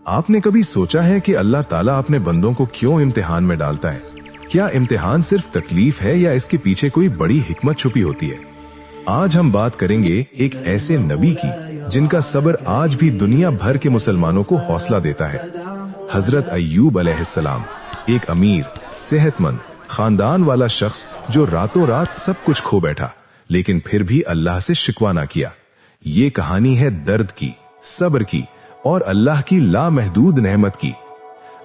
आपने कभी सोचा है कि अल्लाह ताला अपने बंदों को क्यों इम्तिहान में डालता है? क्या इम्तिहान सिर्फ तकलीफ है या इसके पीछे कोई बड़ी हिकमत छुपी होती है? आज हम बात करेंगे एक ऐसे नबी की जिनका सब्र आज भी दुनिया भर के मुसलमानों को हौसला देता है। हजरत अय्यूब अलैहिस्सलाम, एक अमीर, सेहतमंद, खानदान वाला शख्स जो रातों रात सब कुछ खो बैठा, लेकिन फिर भी अल्लाह से शिकवा ना किया। ये कहानी है दर्द की, सब्र की और अल्लाह की लामहदूद नेमत की।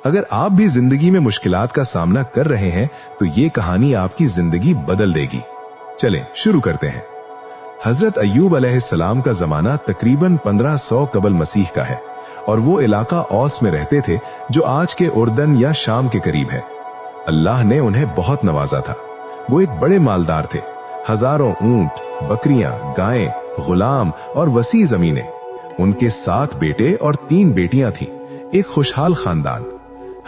अगर आप भी जिंदगी में मुश्किलात का सामना कर रहे हैं तो ये कहानी आपकी जिंदगी बदल देगी। चलें शुरू करते हैं। हजरत अय्यूब अलैहिस्सलाम का जमाना तकरीबन 1500 कबल मसीह का है और वो इलाका औस में रहते थे जो आज के उर्दन या शाम के करीब है। अल्लाह ने उन्हें बहुत नवाजा था। वो एक बड़े मालदार थे। हजारों ऊंट, बकरियां, गायें, गुलाम और वसी जमीनें। उनके 7 बेटे और 3 बेटियां थीं। एक खुशहाल खानदान।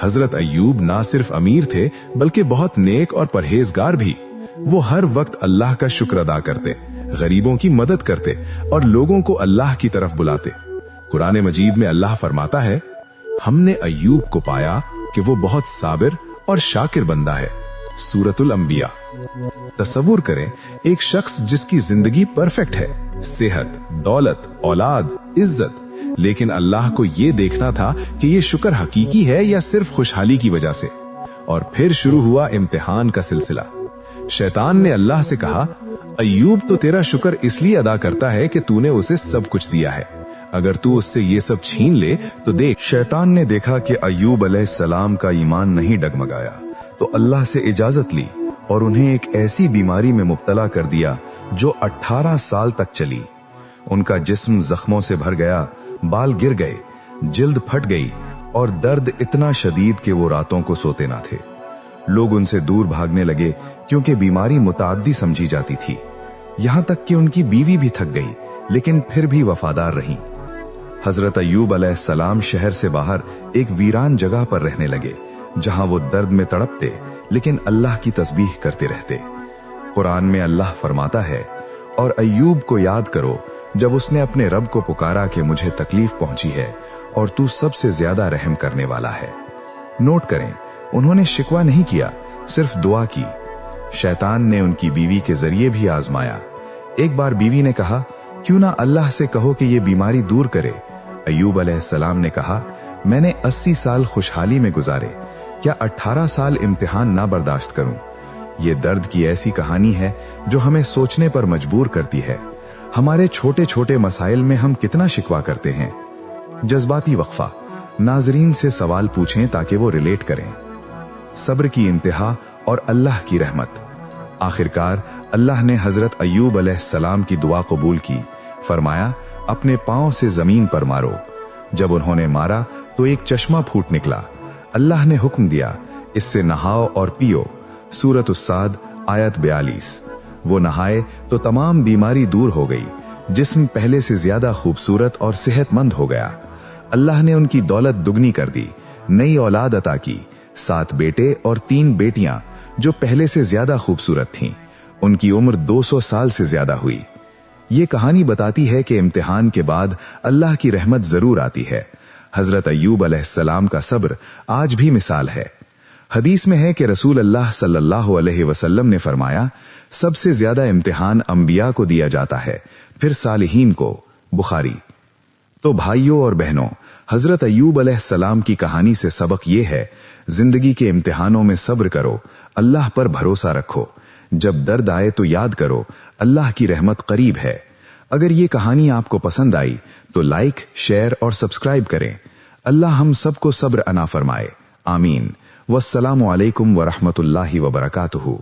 हजरत अय्यूब ना सिर्फ अमीर थे बल्कि बहुत नेक और परहेजगार भी। वो हर वक्त अल्लाह का शुक्र अदा करते, गरीबों की मदद करते और लोगों को अल्लाह की तरफ बुलाते। कुरान मजीद में अल्लाह फरमाता है, हमने अय्यूब को पाया कि वो बहुत साबिर और शाकिर बंदा है। सूरतुल अंबिया। तसव्वुर करें, एक शख्स जिसकी जिंदगी परफेक्ट है, सेहत, दौलत, औलाद, इज्जत, लेकिन अल्लाह को ये देखना था कि ये शुक्र हकीकी है या सिर्फ खुशहाली की वजह से। और फिर शुरू हुआ इम्तिहान का सिलसिला। शैतान ने अल्लाह से कहा, अय्यूब तो तेरा शुक्र इसलिए अदा करता है कि तूने उसे सब कुछ दिया है। अगर तू उससे ये सब छीन ले तो देख। शैतान ने देखा कि अय्यूब अलैहिस्सलाम का ईमान नहीं डगमगाया तो अल्लाह से इजाजत ली और उन्हें एक ऐसी बीमारी में मुब्तला कर दिया जो 18 साल तक चली। उनका जिस्म जख्मों से भर गया, बाल गिर गए, जिल्द फट गई और दर्द इतना शदीद कि वो रातों को सोते ना थे। लोग उनसे दूर भागने लगे क्योंकि बीमारी मुताद्दी समझी जाती थी। यहां तक कि उनकी बीवी भी थक गई लेकिन फिर भी वफादार रही। हजरत अय्यूब अलैहिस्सलाम शहर से बाहर एक वीरान जगह पर रहने लगे जहां वो दर्द में तड़पते लेकिन अल्लाह की तस्बीह करते रहते। कुरान में अल्लाह फरमाता है, और अय्यूब को याद करो जब उसने अपने रब को पुकारा कि मुझे तकलीफ पहुंची है और तू सबसे ज्यादा रहम करने वाला है। नोट करें, उन्होंने शिकवा नहीं किया, सिर्फ दुआ की। शैतान ने उनकी बीवी के जरिए भी आजमाया। एक बार बीवी ने कहा, क्यों ना अल्लाह से कहो कि ये बीमारी दूर करे। अय्यूब अलैहिस्सलाम ने कहा, मैंने 80 साल खुशहाली में गुजारे, क्या 18 साल इम्तिहान ना बर्दाश्त करूं? ये दर्द की ऐसी कहानी है जो हमें सोचने पर मजबूर करती है। हमारे छोटे छोटे मसाइल में हम कितना शिकवा करते हैं। जज्बाती वक्फा। नाजरीन से सवाल पूछें ताकि वो रिलेट करें। सब्र की इंतहा और अल्लाह की रहमत। आखिरकार अल्लाह ने हजरत अय्यूब अलैहिस्सलाम की दुआ कबूल की। फरमाया, अपने पांव से जमीन पर मारो। जब उन्होंने मारा तो एक चश्मा फूट निकला। अल्लाह ने हुक्म दिया, इससे नहाओ और पियो। सूरत उस्साद आयत 42। वो नहाए तो तमाम बीमारी दूर हो गई। जिस्म पहले से ज्यादा खूबसूरत और सेहतमंद हो गया। अल्लाह ने उनकी दौलत दुगनी कर दी, नई औलाद अता की। 7 बेटे और 3 बेटियां जो पहले से ज्यादा खूबसूरत थीं। उनकी उम्र 200 साल से ज्यादा हुई। ये कहानी बताती है कि इम्तिहान के बाद अल्लाह की रहमत जरूर आती है। हजरत अय्यूब अलैहिस्सलाम का सब्र आज भी मिसाल है। हदीस में है कि रसूल अल्लाह सल्लल्लाहु अलैहि वसल्लम ने फरमाया, सबसे ज्यादा इम्तिहान अंबिया को दिया जाता है, फिर सालिहीन को। बुखारी। तो भाइयों और बहनों, हजरत अय्यूब अलैहिस्सलाम की कहानी से सबक ये है, जिंदगी के इम्तिहानों में सब्र करो, अल्लाह पर भरोसा रखो। जब दर्द आए तो याद करो, अल्लाह की रहमत करीब है। अगर ये कहानी आपको पसंद आई तो लाइक, शेयर और सब्सक्राइब करें। अल्लाह हम सबको सब्र अना फरमाए। आमीन। वस्सलामु अलैकुम वरहमतुल्लाहि वबरकातुहू।